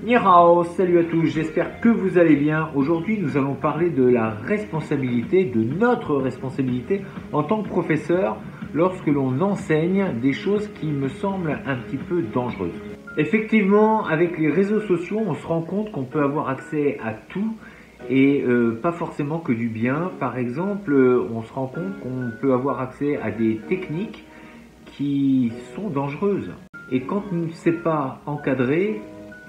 Ni hao, salut à tous, j'espère que vous allez bien. Aujourd'hui, nous allons parler de la responsabilité, de notre responsabilité en tant que professeur lorsque l'on enseigne des choses qui me semblent un petit peu dangereuses. Effectivement, avec les réseaux sociaux, on se rend compte qu'on peut avoir accès à tout et pas forcément que du bien. Par exemple, on se rend compte qu'on peut avoir accès à des techniques qui sont dangereuses. Et quand on ne sait pas encadrer,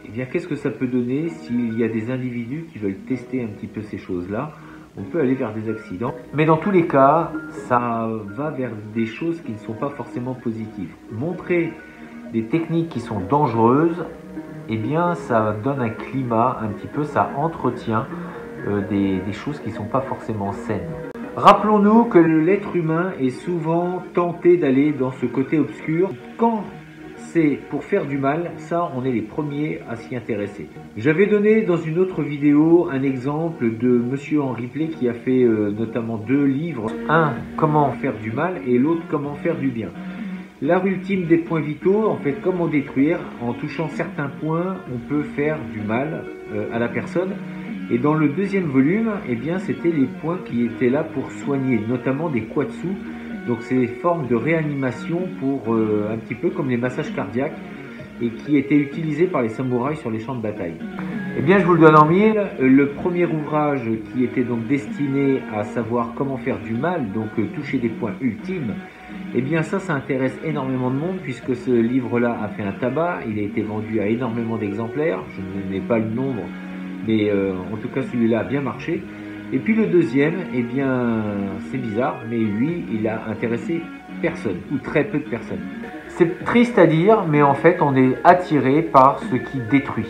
eh bien, qu'est-ce que ça peut donner s'il y a des individus qui veulent tester un petit peu ces choses-là? On peut aller vers des accidents. Mais dans tous les cas, ça va vers des choses qui ne sont pas forcément positives. Montrer des techniques qui sont dangereuses, eh bien, ça donne un climat un petit peu, ça entretient des choses qui ne sont pas forcément saines. Rappelons-nous que l'être humain est souvent tenté d'aller dans ce côté obscur. Quand c'est pour faire du mal, ça, on est les premiers à s'y intéresser. J'avais donné dans une autre vidéo un exemple de Monsieur Henri Play qui a fait notamment 2 livres. Un, comment faire du mal, et l'autre, comment faire du bien. L'art ultime des points vitaux, en fait, comment détruire. En touchant certains points, on peut faire du mal à la personne. Et dans le 2e volume, eh bien, c'était les points qui étaient là pour soigner, notamment des quatsu. Donc c'est des formes de réanimation pour un petit peu comme les massages cardiaques et qui étaient utilisés par les samouraïs sur les champs de bataille. Eh bien, je vous le donne en mille. Le premier ouvrage qui était donc destiné à savoir comment faire du mal, donc toucher des points ultimes, eh bien ça intéresse énormément de monde puisque ce livre-là a fait un tabac. Il a été vendu à énormément d'exemplaires. Je n'ai pas le nombre, mais en tout cas celui-là a bien marché. Et puis le 2e, eh bien, c'est bizarre, mais lui, il a intéressé personne, ou très peu de personnes. C'est triste à dire, mais en fait, on est attiré par ce qui détruit.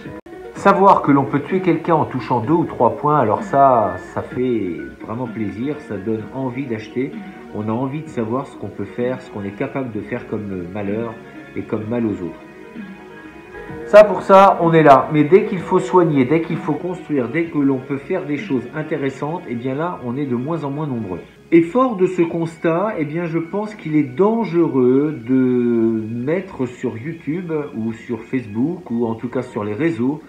Savoir que l'on peut tuer quelqu'un en touchant 2 ou 3 points, alors ça fait vraiment plaisir, ça donne envie d'acheter. On a envie de savoir ce qu'on peut faire, ce qu'on est capable de faire comme malheur et comme mal aux autres. Ça, pour ça, on est là. Mais dès qu'il faut soigner, dès qu'il faut construire, dès que l'on peut faire des choses intéressantes, eh bien là, on est de moins en moins nombreux. Et fort de ce constat, eh bien, je pense qu'il est dangereux de mettre sur YouTube ou sur Facebook ou en tout cas sur les réseaux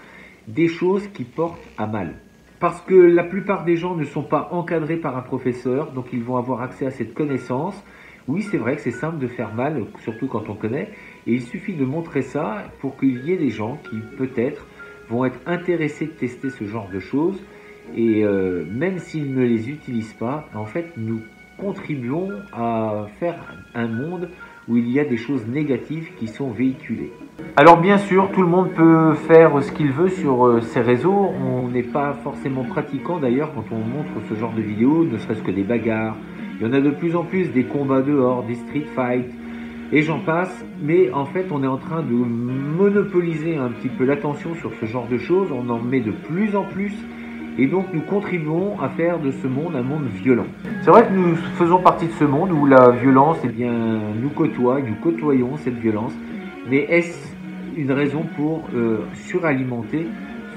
des choses qui portent à mal. Parce que la plupart des gens ne sont pas encadrés par un professeur, donc ils vont avoir accès à cette connaissance. Oui, c'est vrai que c'est simple de faire mal, surtout quand on connaît, et il suffit de montrer ça pour qu'il y ait des gens qui, peut-être, vont être intéressés de tester ce genre de choses, et même s'ils ne les utilisent pas, en fait, nous contribuons à faire un monde où il y a des choses négatives qui sont véhiculées. Alors bien sûr, tout le monde peut faire ce qu'il veut sur ces réseaux, on n'est pas forcément pratiquant d'ailleurs quand on montre ce genre de vidéos, ne serait-ce que des bagarres. Il y en a de plus en plus, des combats dehors, des street fights, et j'en passe. Mais en fait, on est en train de monopoliser un petit peu l'attention sur ce genre de choses. On en met de plus en plus. Et donc, nous contribuons à faire de ce monde un monde violent. C'est vrai que nous faisons partie de ce monde où la violence, eh bien, nous côtoie, nous côtoyons cette violence. Mais est-ce une raison pour suralimenter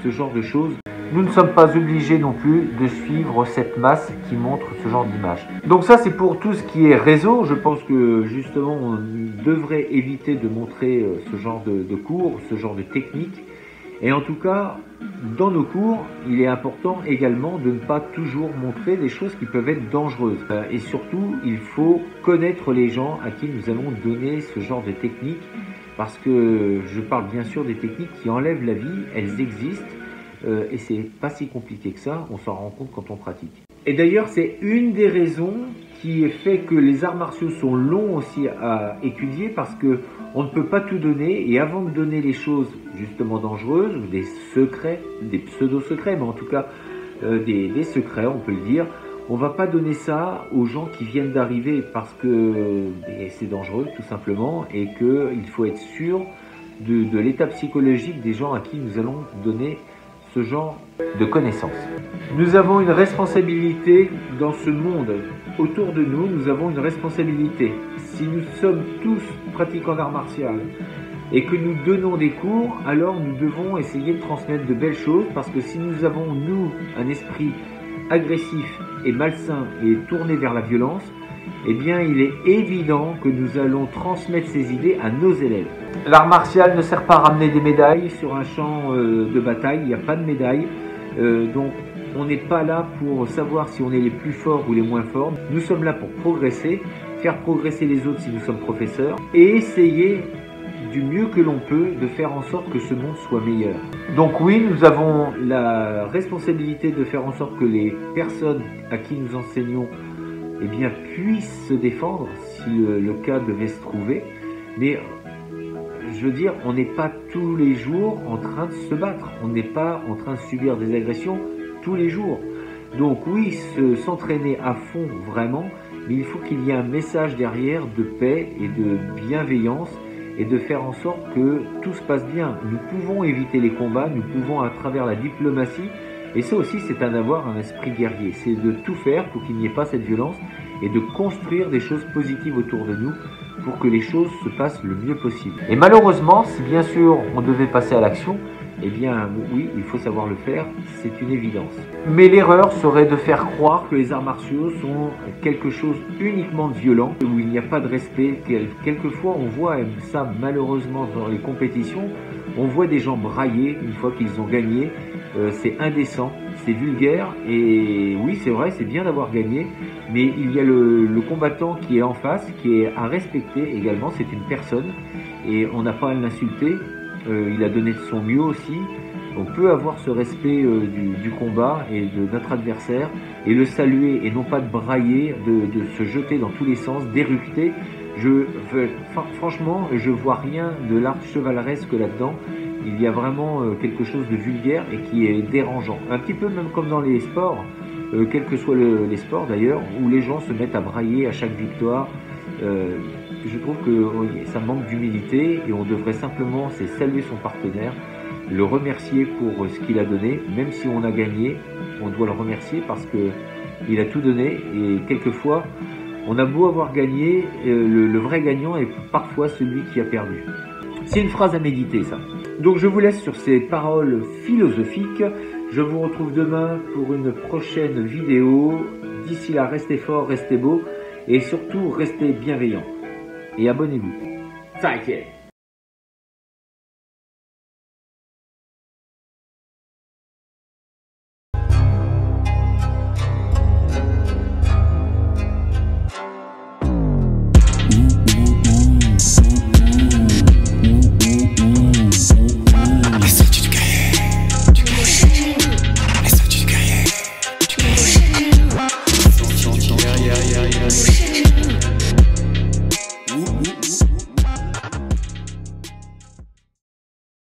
ce genre de choses ? Nous ne sommes pas obligés non plus de suivre cette masse qui montre ce genre d'image. Donc ça, c'est pour tout ce qui est réseau. Je pense que justement, on devrait éviter de montrer ce genre de cours, ce genre de techniques. Et en tout cas, dans nos cours, il est important également de ne pas toujours montrer des choses qui peuvent être dangereuses. Et surtout, il faut connaître les gens à qui nous allons donner ce genre de techniques. Parce que je parle bien sûr des techniques qui enlèvent la vie, elles existent. Et c'est pas si compliqué que ça, on s'en rend compte quand on pratique. Et d'ailleurs, c'est une des raisons qui fait que les arts martiaux sont longs aussi à étudier parce que on ne peut pas tout donner. Et avant de donner les choses justement dangereuses, des secrets, des pseudo-secrets, mais en tout cas des secrets, on peut le dire, on va pas donner ça aux gens qui viennent d'arriver parce que c'est dangereux tout simplement et qu'il faut être sûr de l'état psychologique des gens à qui nous allons donner ce genre de connaissances. Nous avons une responsabilité dans ce monde. Autour de nous, nous avons une responsabilité. Si nous sommes tous pratiquants d'art martial et que nous donnons des cours, alors nous devons essayer de transmettre de belles choses parce que si nous avons, nous, un esprit agressif et malsain et tourné vers la violence, eh bien il est évident que nous allons transmettre ces idées à nos élèves. L'art martial ne sert pas à ramener des médailles sur un champ de bataille, il n'y a pas de médaille, donc on n'est pas là pour savoir si on est les plus forts ou les moins forts. Nous sommes là pour progresser, faire progresser les autres si nous sommes professeurs et essayer du mieux que l'on peut de faire en sorte que ce monde soit meilleur. Donc oui, nous avons la responsabilité de faire en sorte que les personnes à qui nous enseignons eh bien, puissent se défendre si le cas devait se trouver. Mais je veux dire, on n'est pas tous les jours en train de se battre, on n'est pas en train de subir des agressions tous les jours. Donc oui, s'entraîner à fond vraiment, mais il faut qu'il y ait un message derrière de paix et de bienveillance et de faire en sorte que tout se passe bien. Nous pouvons éviter les combats, nous pouvons à travers la diplomatie, et ça aussi c'est d'avoir un esprit guerrier, c'est de tout faire pour qu'il n'y ait pas cette violence et de construire des choses positives autour de nous pour que les choses se passent le mieux possible. Et malheureusement, si bien sûr on devait passer à l'action, eh bien oui, il faut savoir le faire, c'est une évidence. Mais l'erreur serait de faire croire que les arts martiaux sont quelque chose uniquement de violent, où il n'y a pas de respect. Quelquefois on voit ça malheureusement dans les compétitions, on voit des gens brailler une fois qu'ils ont gagné, c'est indécent, c'est vulgaire, et oui c'est vrai, c'est bien d'avoir gagné, mais il y a le combattant qui est en face, qui est à respecter également, c'est une personne, et on n'a pas à l'insulter. Il a donné de son mieux aussi. On peut avoir ce respect du combat et de notre adversaire et le saluer et non pas de brailler, de se jeter dans tous les sens, d'éructer. Franchement, je vois rien de l'art chevaleresque là-dedans. Il y a vraiment quelque chose de vulgaire et qui est dérangeant. Un petit peu même comme dans les sports, quels que soient les sports d'ailleurs, où les gens se mettent à brailler à chaque victoire. Je trouve que ça manque d'humilité et on devrait simplement saluer son partenaire, le remercier pour ce qu'il a donné, même si on a gagné, on doit le remercier parce qu'il a tout donné et quelquefois on a beau avoir gagné, le vrai gagnant est parfois celui qui a perdu. C'est une phrase à méditer ça. Donc je vous laisse sur ces paroles philosophiques, je vous retrouve demain pour une prochaine vidéo. D'ici là, restez forts, restez beaux et surtout restez bienveillants. Et abonnez-vous. 再见。